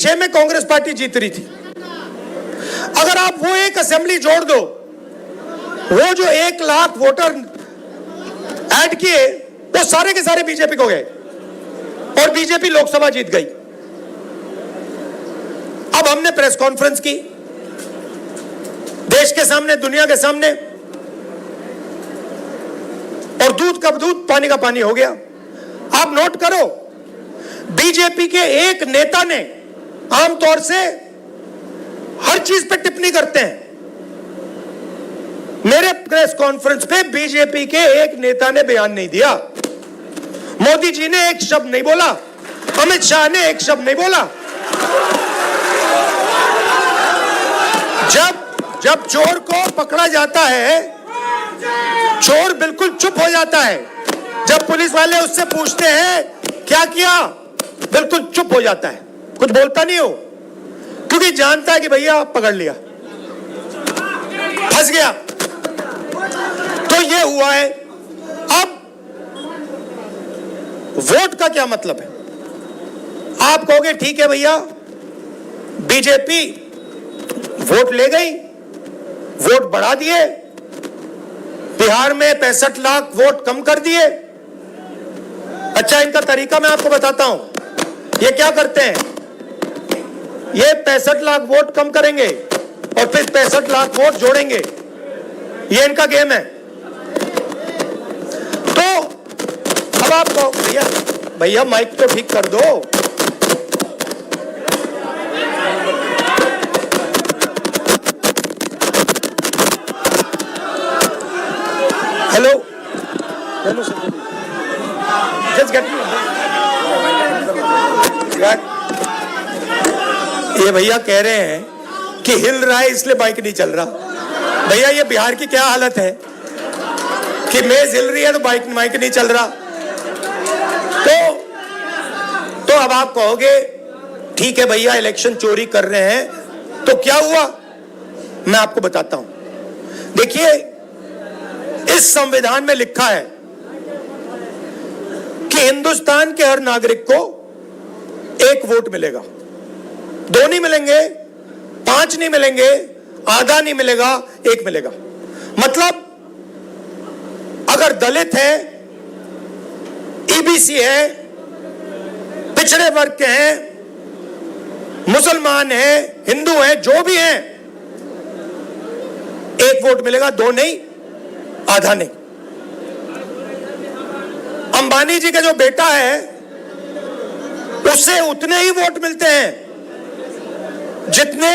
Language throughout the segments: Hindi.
2006 में कांग्रेस पार्टी जीत रही थी। अगर आप वो एक असेंबली जोड़ दो, वो जो 1 लाख वोटर ऐड किए वो सारे के सारे बीजेपी को गए और बीजेपी लोकसभा जीत गई। अब हमने प्रेस कॉन्फ्रेंस की देश के सामने, दुनिया के सामने, और दूध का दूध पानी का पानी हो गया। आप नोट करो, बीजेपी के एक नेता ने, आमतौर से हर चीज पे टिप्पणी करते हैं, मेरे प्रेस कॉन्फ्रेंस पे बीजेपी के एक नेता ने बयान नहीं दिया। मोदी जी ने एक शब्द नहीं बोला, अमित शाह ने एक शब्द नहीं बोला। जब चोर को पकड़ा जाता है, चोर बिल्कुल चुप हो जाता है। जब पुलिस वाले उससे पूछते हैं क्या किया, बिल्कुल चुप हो जाता है, कुछ बोलता नहीं हो, क्योंकि जानता है कि भैया पकड़ लिया, फंस गया। तो ये हुआ है। अब वोट का क्या मतलब है? आप कहोगे ठीक है भैया, बीजेपी वोट ले गई, वोट बढ़ा दिए, बिहार में 65 लाख वोट कम कर दिए। अच्छा, इनका तरीका मैं आपको बताता हूं। ये क्या करते हैं, ये 65 लाख वोट कम करेंगे और फिर 65 लाख वोट जोड़ेंगे। ये इनका गेम है। तो अब आप कहो भैया माइक तो ठीक कर दो। हेलो, जस्ट गेट ये भैया कह रहे हैं कि हिल रहा है इसलिए बाइक नहीं चल रहा। भैया ये बिहार की क्या हालत है कि मेज हिल रही है तो माइक नहीं चल रहा। तो अब आप कहोगे ठीक है भैया, इलेक्शन चोरी कर रहे हैं, तो क्या हुआ? मैं आपको बताता हूं। देखिए, इस संविधान में लिखा है कि हिंदुस्तान के हर नागरिक को 1 वोट मिलेगा। 2 नहीं मिलेंगे, 5 नहीं मिलेंगे, आधा नहीं मिलेगा, 1 मिलेगा। मतलब अगर दलित है, ईबीसी है, पिछड़े वर्ग के हैं, मुसलमान है, हिंदू है, जो भी है, 1 वोट मिलेगा, 2 नहीं, आधा नहीं। अंबानी जी का जो बेटा है उससे उतने ही वोट मिलते हैं जितने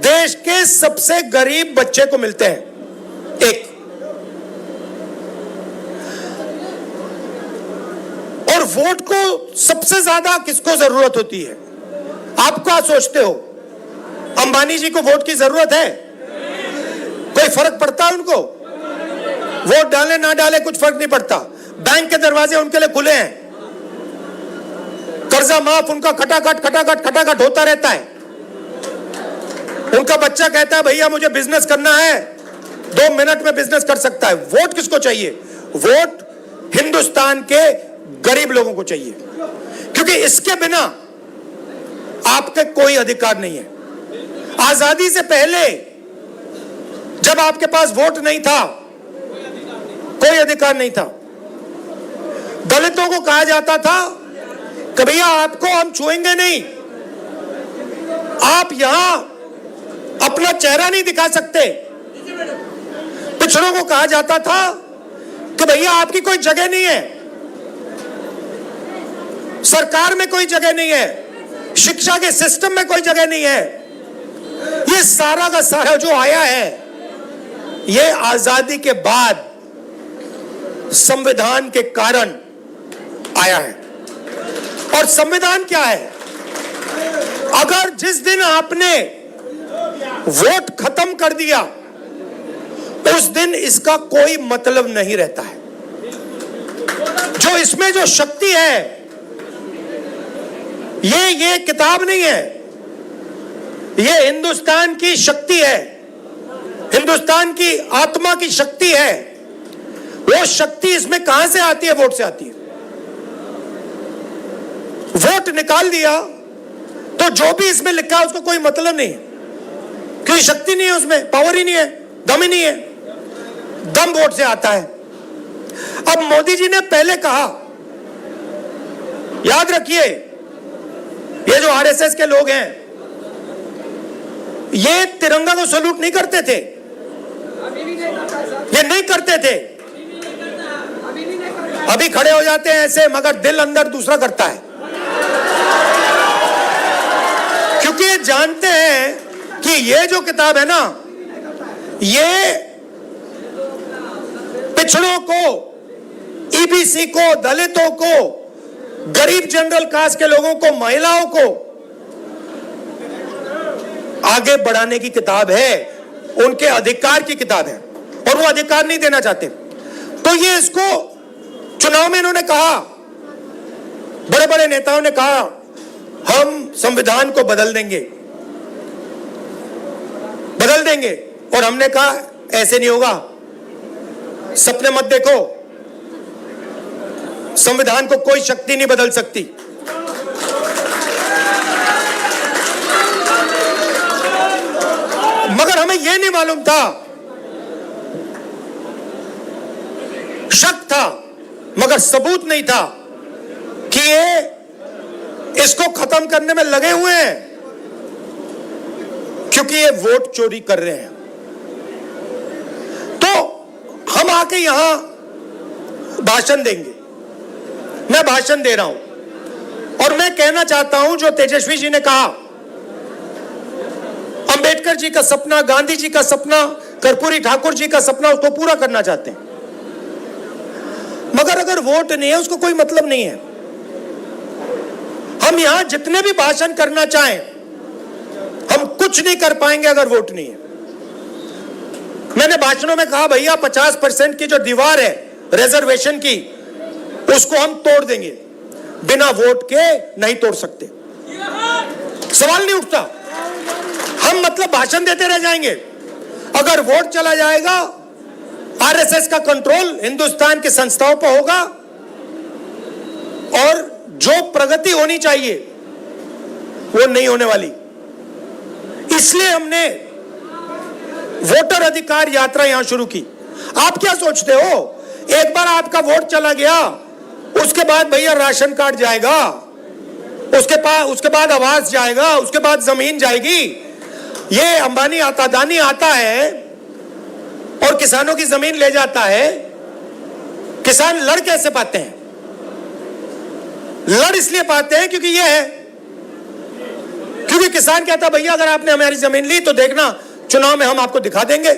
देश के सबसे गरीब बच्चे को मिलते हैं, 1। और वोट को सबसे ज्यादा किसको जरूरत होती है? आप क्या सोचते हो? अंबानी जी को वोट की जरूरत है? कोई फर्क पड़ता है उनको? वोट डाले ना डाले कुछ फर्क नहीं पड़ता। बैंक के दरवाजे उनके लिए खुले हैं, कर्जा माफ उनका खटाखट होता रहता है। उनका बच्चा कहता है भैया मुझे बिजनेस करना है, 2 मिनट में बिजनेस कर सकता है। वोट किसको चाहिए? वोट हिंदुस्तान के गरीब लोगों को चाहिए, क्योंकि इसके बिना आपके कोई अधिकार नहीं है। आजादी से पहले जब आपके पास वोट नहीं था, कोई अधिकार नहीं था। दलितों को कहा जाता था कि भैया आपको हम छुएंगे नहीं, आप यहां अपना चेहरा नहीं दिखा सकते। पिछड़ों को कहा जाता था कि भैया आपकी कोई जगह नहीं है, सरकार में कोई जगह नहीं है, शिक्षा के सिस्टम में कोई जगह नहीं है। ये सारा का सारा जो आया है, ये आजादी के बाद संविधान के कारण आया है। और संविधान क्या है? अगर जिस दिन आपने वोट खत्म कर दिया, उस दिन इसका कोई मतलब नहीं रहता है। जो इसमें जो शक्ति है, ये किताब नहीं है, ये हिंदुस्तान की शक्ति है, हिंदुस्तान की आत्मा की शक्ति है। वो शक्ति इसमें कहां से आती है? वोट से आती है। वोट निकाल दिया तो जो भी इसमें लिखा है उसको कोई मतलब नहीं है, क्योंकि शक्ति नहीं है उसमें, पावर ही नहीं है, दम ही नहीं है। दम वोट से आता है। अब मोदी जी ने पहले कहा, याद रखिए, ये जो आरएसएस के लोग हैं ये तिरंगा को सैल्यूट नहीं करते थे, ये नहीं करते थे, अभी खड़े हो जाते हैं ऐसे, मगर दिल अंदर दूसरा करता है, क्योंकि ये जानते हैं कि ये जो किताब है ना, ये पिछड़ों को, ईबीसी को, दलितों को, गरीब जनरल कास्ट के लोगों को, महिलाओं को आगे बढ़ाने की किताब है, उनके अधिकार की किताब है, और वो अधिकार नहीं देना चाहते। तो ये इसको चुनाव में इन्होंने कहा, बड़े बड़े नेताओं ने कहा हम संविधान को बदल देंगे, बदल देंगे, और हमने कहा ऐसे नहीं होगा, सपने मत देखो, संविधान को कोई शक्ति नहीं बदल सकती। मगर हमें यह नहीं मालूम था, शक था मगर सबूत नहीं था कि ये इसको खत्म करने में लगे हुए हैं, क्योंकि ये वोट चोरी कर रहे हैं। तो हम आके यहां भाषण देंगे, मैं भाषण दे रहा हूं और मैं कहना चाहता हूं जो तेजस्वी जी ने कहा, अंबेडकर जी का सपना, गांधी जी का सपना, कर्पूरी ठाकुर जी का सपना, उसको पूरा करना चाहते हैं, मगर अगर वोट नहीं है उसको कोई मतलब नहीं है। हम यहां जितने भी भाषण करना चाहें हम कुछ नहीं कर पाएंगे अगर वोट नहीं है। मैंने भाषणों में कहा भैया 50% की जो दीवार है रिजर्वेशन की, उसको हम तोड़ देंगे, बिना वोट के नहीं तोड़ सकते, सवाल नहीं उठता। हम मतलब भाषण देते रह जाएंगे, अगर वोट चला जाएगा आरएसएस का कंट्रोल हिंदुस्तान की संस्थाओं पर होगा और जो प्रगति होनी चाहिए वो नहीं होने वाली। इसलिए हमने वोटर अधिकार यात्रा यहां शुरू की। आप क्या सोचते हो, एक बार आपका वोट चला गया उसके बाद भैया राशन कार्ड जाएगा, उसके बाद आवास जाएगा, उसके बाद जमीन जाएगी। ये अंबानी आता, अदानी आता है और किसानों की जमीन ले जाता है। किसान लड़ कैसे पाते हैं? लड़ इसलिए पाते हैं क्योंकि ये है, क्योंकि किसान कहता भैया अगर आपने हमारी जमीन ली तो देखना चुनाव में हम आपको दिखा देंगे।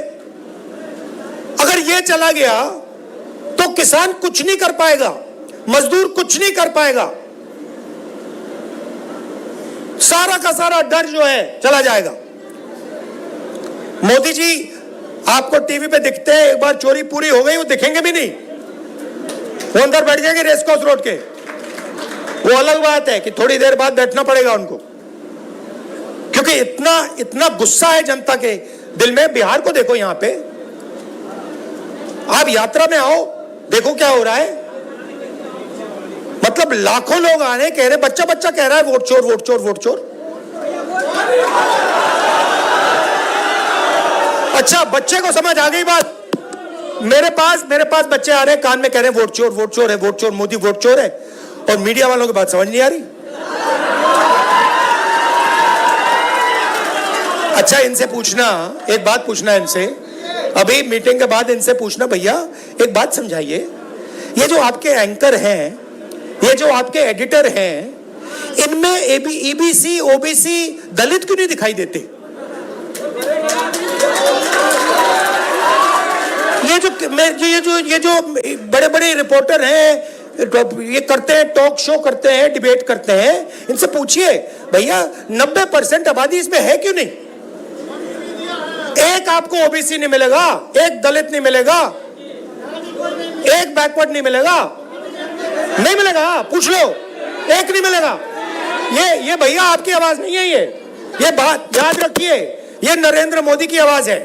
अगर ये चला गया तो किसान कुछ नहीं कर पाएगा, मजदूर कुछ नहीं कर पाएगा, सारा का सारा डर जो है चला जाएगा। मोदी जी आपको टीवी पे दिखते हैं, एक बार चोरी पूरी हो गई वो दिखेंगे भी नहीं, वो अंदर बैठ जाएंगे रेसकोर्स रोड के। वो अलग बात है कि थोड़ी देर बाद बैठना पड़ेगा उनको, क्योंकि इतना गुस्सा है जनता के दिल में। बिहार को देखो, यहां पे आप यात्रा में आओ, देखो क्या हो रहा है। मतलब लाखों लोग आ रहे, कह रहे, बच्चा बच्चा कह रहा है वोट चोर, वोट चोर, वोट चोर। अच्छा, बच्चे को समझ आ गई बात। मेरे पास बच्चे आ रहे हैं, कान में कह रहे हैं वोट चोर, वोट चोर है, वोट चोर, मोदी वोट चोर है, और मीडिया वालों की बात समझ नहीं आ रही। अच्छा, इनसे पूछना, एक बात पूछना इनसे, अभी मीटिंग के बाद इनसे पूछना, भैया एक बात समझाइए, ये जो आपके एंकर हैं, ये जो आपके एडिटर हैं, इनमें ईबीसी, ओबीसी, दलित क्यों नहीं दिखाई देते? ये जो बड़े बड़े रिपोर्टर हैं, ये करते हैं, टॉक शो करते हैं, डिबेट करते हैं, इनसे पूछिए भैया 90% आबादी इसमें है क्यों नहीं? एक आपको ओबीसी नहीं मिलेगा, एक दलित नहीं मिलेगा, एक बैकवर्ड नहीं मिलेगा, नहीं मिलेगा, पूछ लो, एक नहीं मिलेगा। ये भैया आपकी आवाज नहीं है, ये बात याद रखिए, ये नरेंद्र मोदी की आवाज है।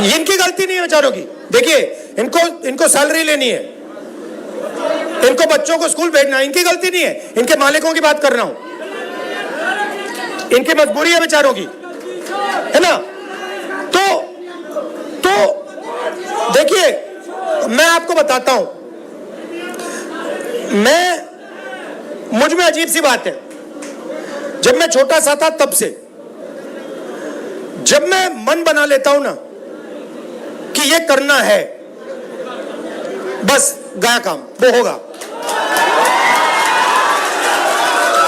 इनकी गलती नहीं है बेचारों की। देखिए, इनको सैलरी लेनी है, इनको बच्चों को स्कूल भेजना है, इनकी गलती नहीं है, इनके मालिकों की बात कर रहा हूं। इनकी मजबूरी है बेचारों की, है ना। तो देखिए, मैं आपको बताता हूं, मुझ में अजीब सी बात है। जब मैं छोटा सा था तब से, जब मैं मन बना लेता हूं ना कि ये करना है, बस गया काम, वो होगा।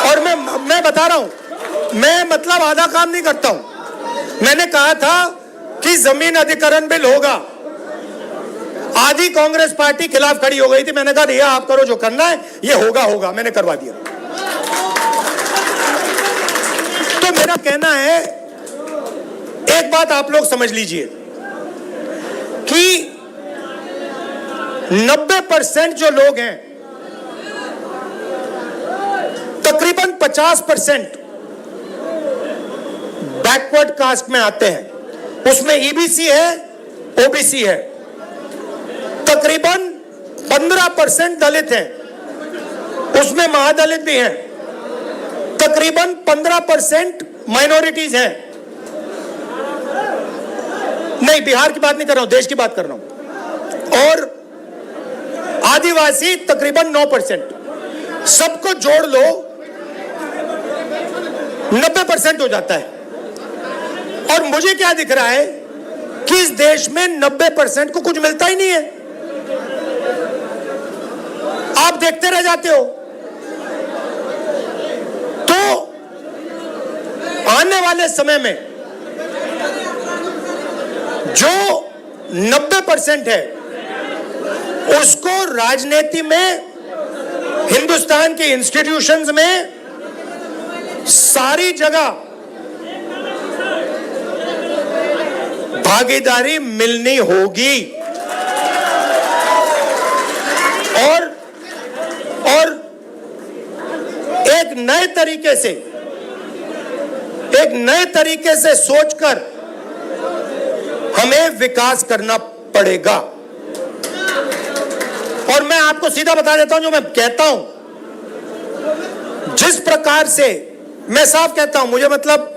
और मैं बता रहा हूं, मैं मतलब आधा काम नहीं करता हूं। मैंने कहा था कि जमीन अधिग्रहण बिल होगा, आधी कांग्रेस पार्टी खिलाफ खड़ी हो गई थी। मैंने कहा भैया आप करो जो करना है, ये होगा, मैंने करवा दिया। तो मेरा कहना है, एक बात आप लोग समझ लीजिए कि 90% जो लोग हैं, तकरीबन 50% बैकवर्ड कास्ट में आते हैं। उसमें ईबीसी है, ओबीसी है। तकरीबन 15% दलित हैं, उसमें महादलित भी हैं। तकरीबन 15% माइनॉरिटीज हैं। नहीं, बिहार की बात नहीं कर रहा हूं, देश की बात कर रहा हूं। और आदिवासी तकरीबन 9%। सबको जोड़ लो 90% हो जाता है। और मुझे क्या दिख रहा है कि इस देश में 90% को कुछ मिलता ही नहीं है। आप देखते रह जाते हो। तो आने वाले समय में जो 90% है, उसको राजनीति में, हिंदुस्तान के इंस्टीट्यूशंस में, सारी जगह भागीदारी मिलनी होगी। और एक नए तरीके से सोचकर हमें विकास करना पड़ेगा। और मैं आपको सीधा बता देता हूं, जो मैं कहता हूं, जिस प्रकार से मैं साफ कहता हूं, मुझे मतलब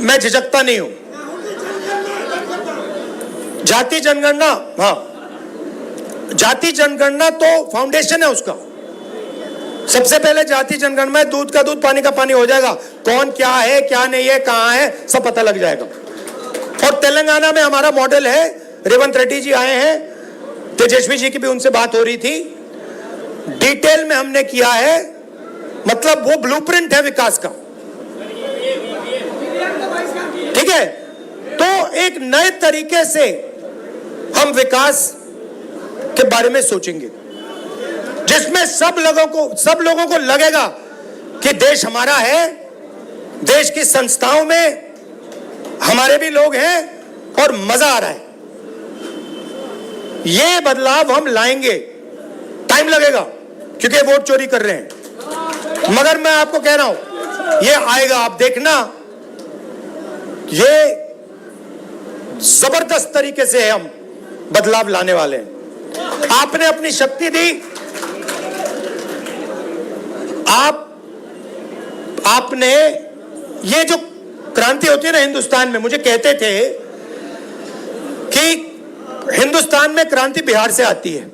मैं झिझकता नहीं हूं। जाति जनगणना, हाँ, जाति जनगणना तो फाउंडेशन है उसका। सबसे पहले जाति जनगणना में दूध का दूध पानी का पानी हो जाएगा। कौन क्या है, क्या नहीं है, कहां है, सब पता लग जाएगा। और तेलंगाना में हमारा मॉडल है, रेवंत रेड्डी जी आए हैं, तेजस्वी जी की भी उनसे बात हो रही थी, डिटेल में हमने किया है। मतलब वो ब्लूप्रिंट है विकास का, ठीक है। तो एक नए तरीके से हम विकास के बारे में सोचेंगे, जिसमें सब लोगों को लगेगा कि देश हमारा है, देश की संस्थाओं में हमारे भी लोग हैं और मजा आ रहा है। ये बदलाव हम लाएंगे, टाइम लगेगा क्योंकि वोट चोरी कर रहे हैं, मगर मैं आपको कह रहा हूं ये आएगा। आप देखना, ये जबरदस्त तरीके से हम बदलाव लाने वाले हैं। आपने अपनी शक्ति दी, आपने ये जो क्रांति होती है ना हिंदुस्तान में, मुझे कहते थे कि हिंदुस्तान में क्रांति बिहार से आती है।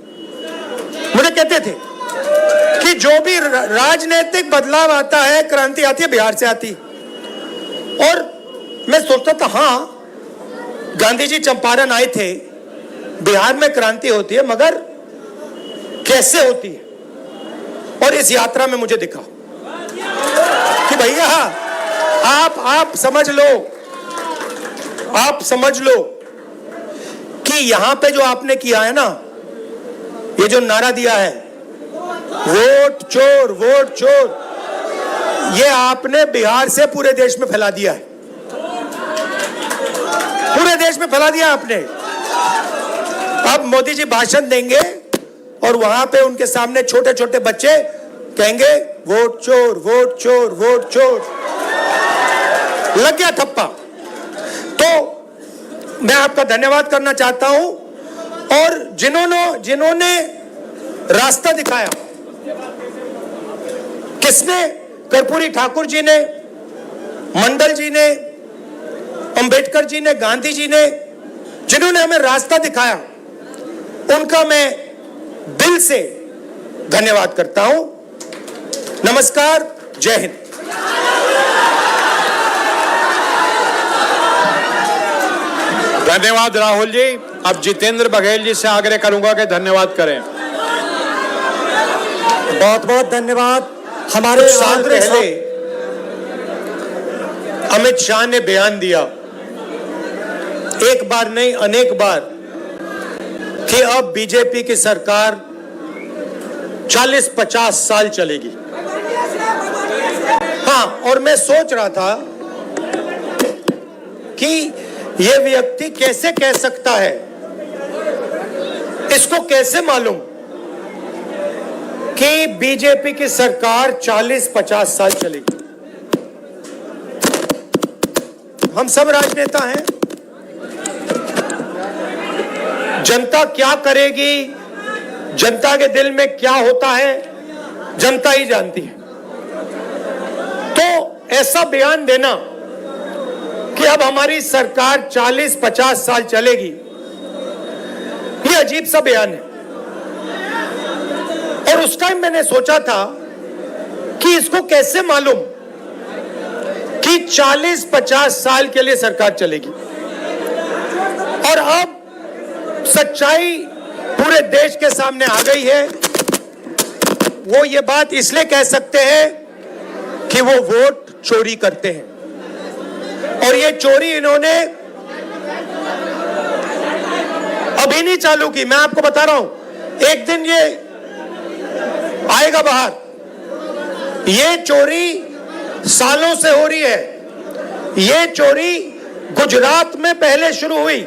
मुझे कहते थे कि जो भी राजनीतिक बदलाव आता है, क्रांति आती है बिहार से आती। और मैं सोचता था हाँ, गांधी जी चंपारण आए थे, बिहार में क्रांति होती है, मगर कैसे होती है। और इस यात्रा में मुझे दिखा कि भैया आप समझ लो कि यहां पे जो आपने किया है ना, ये जो नारा दिया है वोट चोर वोट चोर, ये आपने बिहार से पूरे देश में फैला दिया है। पूरे देश में फैला दिया आपने। अब मोदी जी भाषण देंगे और वहां पे उनके सामने छोटे छोटे बच्चे कहेंगे वोट चोर वोट चोर वोट चोर। लग गया ठप्पा। तो मैं आपका धन्यवाद करना चाहता हूं, और जिन्होंने रास्ता दिखाया, किसने? कर्पूरी ठाकुर जी ने, मंडल जी ने, अंबेडकर जी ने, गांधी जी ने, जिन्होंने हमें रास्ता दिखाया, उनका मैं दिल से धन्यवाद करता हूं। नमस्कार, जय हिंद। धन्यवाद राहुल जी। अब जितेंद्र बघेल जी से आग्रह करूंगा कि धन्यवाद करें। बहुत बहुत धन्यवाद। हमारे कुछ साल पहले अमित शाह ने बयान दिया, एक बार नहीं अनेक बार, कि अब बीजेपी की सरकार 40-50 साल चलेगी। हाँ, और मैं सोच रहा था कि यह व्यक्ति कैसे कह सकता है, इसको कैसे मालूम कि बीजेपी की सरकार 40-50 साल चलेगी। हम सब राजनेता हैं, जनता क्या करेगी, जनता के दिल में क्या होता है, जनता ही जानती है। तो ऐसा बयान देना कि अब हमारी सरकार 40-50 साल चलेगी, ये अजीब सा बयान है। और उस टाइम मैंने सोचा था कि इसको कैसे मालूम कि 40-50 साल के लिए सरकार चलेगी। और अब सच्चाई पूरे देश के सामने आ गई है। वो ये बात इसलिए कह सकते हैं कि वो वोट चोरी करते हैं, और ये चोरी इन्होंने अभी नहीं चालू की। मैं आपको बता रहा हूं, एक दिन ये आएगा बाहर। ये चोरी सालों से हो रही है। ये चोरी गुजरात में पहले शुरू हुई,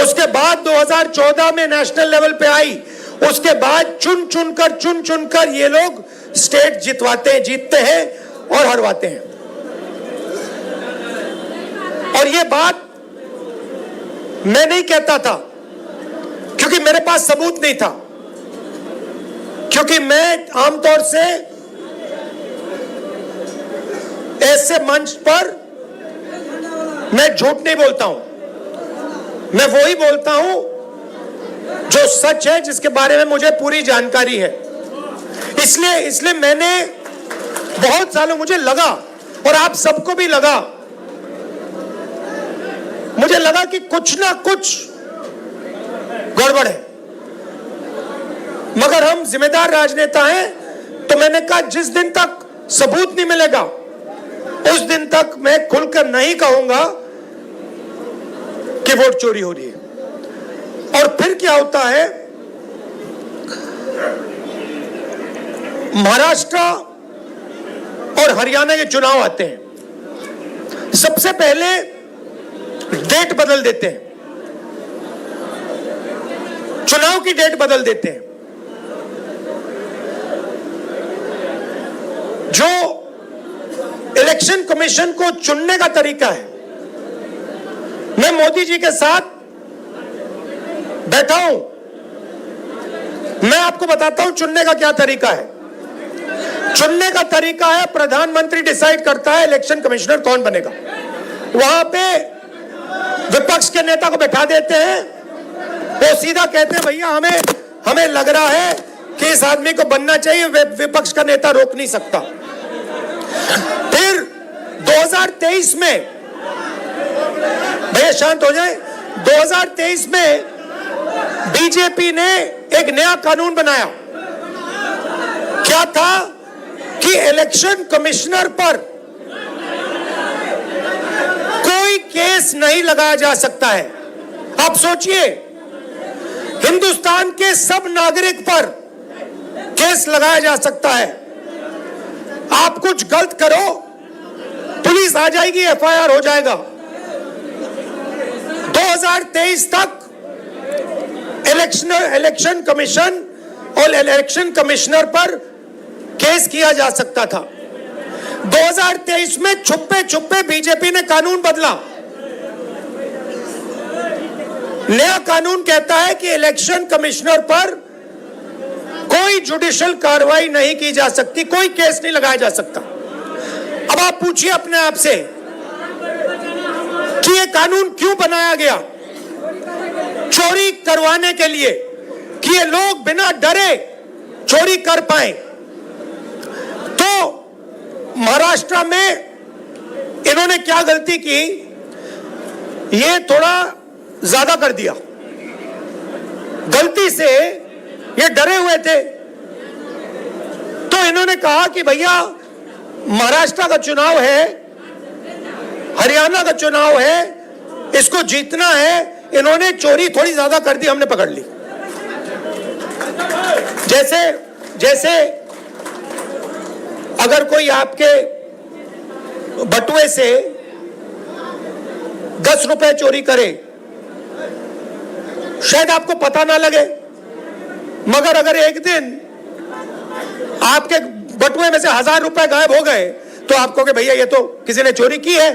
उसके बाद 2014 में नेशनल लेवल पे आई, उसके बाद चुन चुनकर ये लोग स्टेट जीतते हैं और हरवाते हैं। और ये बात मैं नहीं कहता था क्योंकि मेरे पास सबूत नहीं था, क्योंकि मैं आमतौर से ऐसे मंच पर मैं झूठ नहीं बोलता हूं। मैं वही बोलता हूं जो सच है, जिसके बारे में मुझे पूरी जानकारी है। इसलिए मैंने बहुत सालों, मुझे लगा और आप सबको भी लगा, मुझे लगा कि कुछ ना कुछ गड़बड़ है। मगर हम जिम्मेदार राजनेता हैं, तो मैंने कहा जिस दिन तक सबूत नहीं मिलेगा उस दिन तक मैं खुलकर नहीं कहूंगा कि वोट चोरी हो रही है। और फिर क्या होता है, महाराष्ट्र और हरियाणा के चुनाव आते हैं, सबसे पहले डेट बदल देते हैं, चुनाव की डेट बदल देते हैं। जो इलेक्शन कमीशन को चुनने का तरीका है, मैं मोदी जी के साथ बैठा हूं, मैं आपको बताता हूं चुनने का क्या तरीका है। चुनने का तरीका है, प्रधानमंत्री डिसाइड करता है इलेक्शन कमिश्नर कौन बनेगा। वहां पे विपक्ष के नेता को बैठा देते हैं, वो सीधा कहते हैं भैया हमें लग रहा है कि इस आदमी को बनना चाहिए, विपक्ष का नेता रोक नहीं सकता। फिर 2023 में, भैया शांत हो जाए, 2023 में बीजेपी ने एक नया कानून बनाया। क्या था कि इलेक्शन कमिश्नर पर कोई केस नहीं लगाया जा सकता है। आप सोचिए, हिंदुस्तान के सब नागरिक पर केस लगाया जा सकता है। आप कुछ गलत करो, पुलिस आ जाएगी, एफआईआर हो जाएगा। 2023 तक इलेक्शन कमीशन और इलेक्शन कमिश्नर पर केस किया जा सकता था। 2023 में छुपे बीजेपी ने कानून बदला। नया कानून कहता है कि इलेक्शन कमिश्नर पर कोई जुडिशियल कार्रवाई नहीं की जा सकती, कोई केस नहीं लगाया जा सकता। अब आप पूछिए अपने आप से ये कानून क्यों बनाया गया? चोरी करवाने के लिए, कि ये लोग बिना डरे चोरी कर पाए। तो महाराष्ट्र में इन्होंने क्या गलती की, ये थोड़ा ज्यादा कर दिया। गलती से ये डरे हुए थे, तो इन्होंने कहा कि भैया महाराष्ट्र का चुनाव है, हरियाणा का चुनाव है, इसको जीतना है। इन्होंने चोरी थोड़ी ज्यादा कर दी, हमने पकड़ ली। जैसे अगर कोई आपके बटुए से 10 रुपए चोरी करे, शायद आपको पता ना लगे, मगर अगर एक दिन आपके बटुए में से 1000 रुपए गायब हो गए, तो आप कहोगे भैया ये तो किसी ने चोरी की है।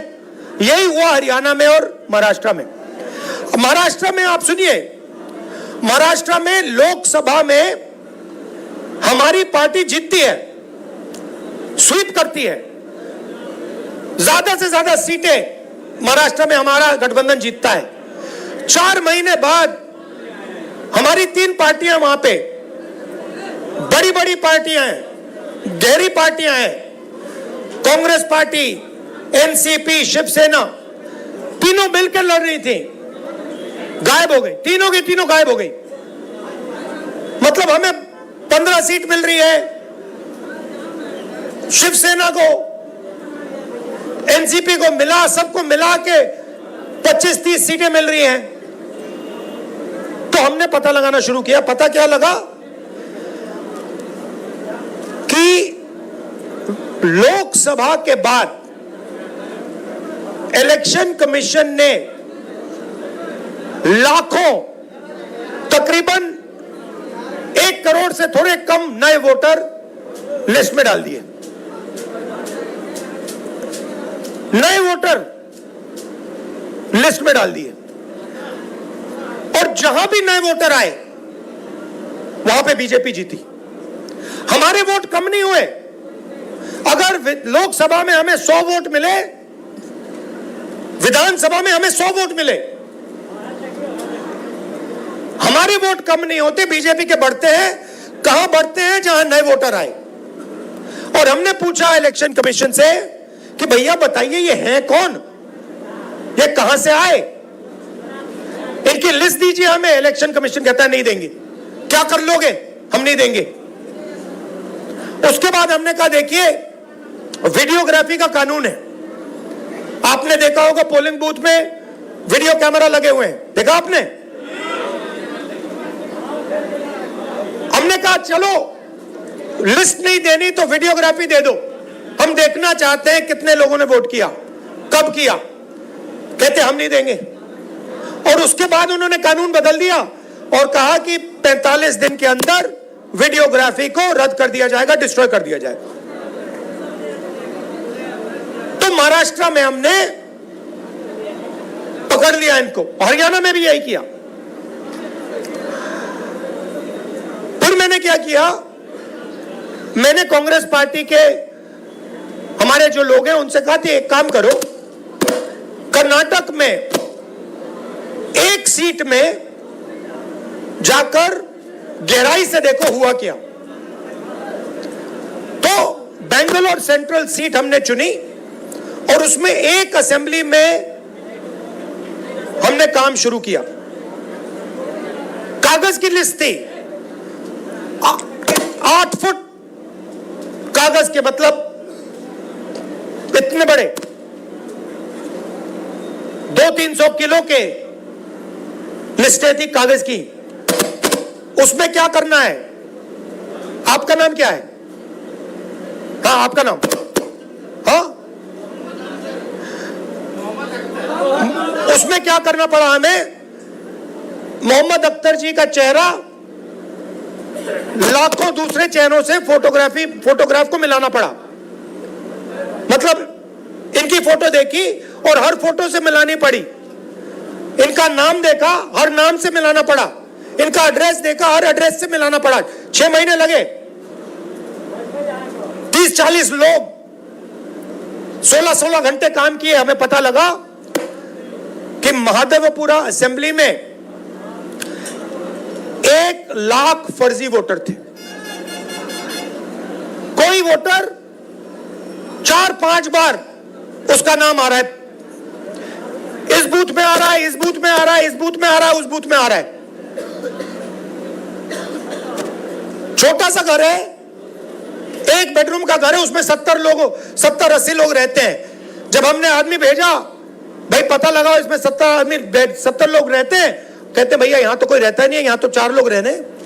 यही हुआ हरियाणा में और महाराष्ट्र में। महाराष्ट्र में आप सुनिए, महाराष्ट्र में लोकसभा में हमारी पार्टी जीतती है, स्वीप करती है, ज्यादा से ज्यादा सीटें महाराष्ट्र में हमारा गठबंधन जीतता है। 4 महीने बाद हमारी 3 पार्टियां वहां पे, बड़ी बड़ी पार्टियां हैं, गहरी पार्टियां हैं, कांग्रेस पार्टी, एनसीपी, शिवसेना, तीनों मिलकर लड़ रही थी, गायब हो गई। तीनों की तीनों गायब हो गई। मतलब हमें 15 सीट मिल रही है, शिवसेना को, एनसीपी को मिला, सबको मिला के 25-30 सीटें मिल रही हैं। तो हमने पता लगाना शुरू किया। पता क्या लगा कि लोकसभा के बाद इलेक्शन कमीशन ने लाखों, तकरीबन 1 करोड़ से थोड़े कम नए वोटर लिस्ट में डाल दिए। नए वोटर लिस्ट में डाल दिए, और जहां भी नए वोटर आए वहां पे बीजेपी जीती। हमारे वोट कम नहीं हुए। अगर लोकसभा में हमें 100 वोट मिले, विधानसभा में हमें 100 वोट मिले, हमारे वोट कम नहीं होते, बीजेपी के बढ़ते हैं। कहां बढ़ते हैं? जहां नए वोटर आए। और हमने पूछा इलेक्शन कमीशन से कि भैया बताइए ये हैं कौन, ये कहां से आए, इनकी लिस्ट दीजिए हमें। इलेक्शन कमीशन कहता है नहीं देंगे। क्या कर लोगे? हम नहीं देंगे। उसके बाद हमने कहा देखिए वीडियोग्राफी का कानून है, आपने देखा होगा पोलिंग बूथ में वीडियो कैमरा लगे हुए हैं, देखा आपने? हमने कहा चलो लिस्ट नहीं देनी तो वीडियोग्राफी दे दो, हम देखना चाहते हैं कितने लोगों ने वोट किया, कब किया। कहते हम नहीं देंगे। और उसके बाद उन्होंने कानून बदल दिया और कहा कि 45 दिन के अंदर वीडियोग्राफी को रद्द कर दिया जाएगा, डिस्ट्रॉय कर दिया जाएगा। तो महाराष्ट्र में हमने पकड़ लिया इनको, हरियाणा में भी यही किया। फिर मैंने क्या किया, मैंने कांग्रेस पार्टी के हमारे जो लोग हैं उनसे कहा कि एक काम करो, कर्नाटक में एक सीट में जाकर गहराई से देखो हुआ क्या। तो बेंगलोर सेंट्रल सीट हमने चुनी और उसमें एक असेंबली में हमने काम शुरू किया। कागज की लिस्ट थी, 8 फुट कागज के, मतलब इतने बड़े, 200-300 किलो के लिस्टें थी कागज की। उसमें क्या करना है? आपका नाम क्या है? हाँ आपका नाम? हाँ, उसमें क्या करना पड़ा हमें? मोहम्मद अख्तर जी का चेहरा लाखों दूसरे चेहरों से फोटोग्राफ को मिलाना पड़ा। मतलब इनकी फोटो देखी और हर फोटो से मिलानी पड़ी। इनका नाम देखा, हर नाम से मिलाना पड़ा। इनका एड्रेस देखा, हर एड्रेस से मिलाना पड़ा। 6 महीने लगे। 30-40 लोग 16-16 घंटे काम किए। हमें पता लगा कि महादेवपुरा असेंबली में 1 लाख फर्जी वोटर थे। कोई वोटर 4-5 बार उसका नाम आ रहा है, इस बूथ में आ रहा है, इस बूथ में आ रहा है, इस बूथ में आ रहा है, उस बूथ में आ रहा है। छोटा सा घर है, 1 बेडरूम का घर है, उसमें 70-80 लोग रहते हैं। जब हमने आदमी भेजा, भाई पता लगाओ इसमें 70 लोग रहते हैं, कहते भैया यहां तो कोई रहता नहीं है, यहां तो 4 लोग रहने हैं।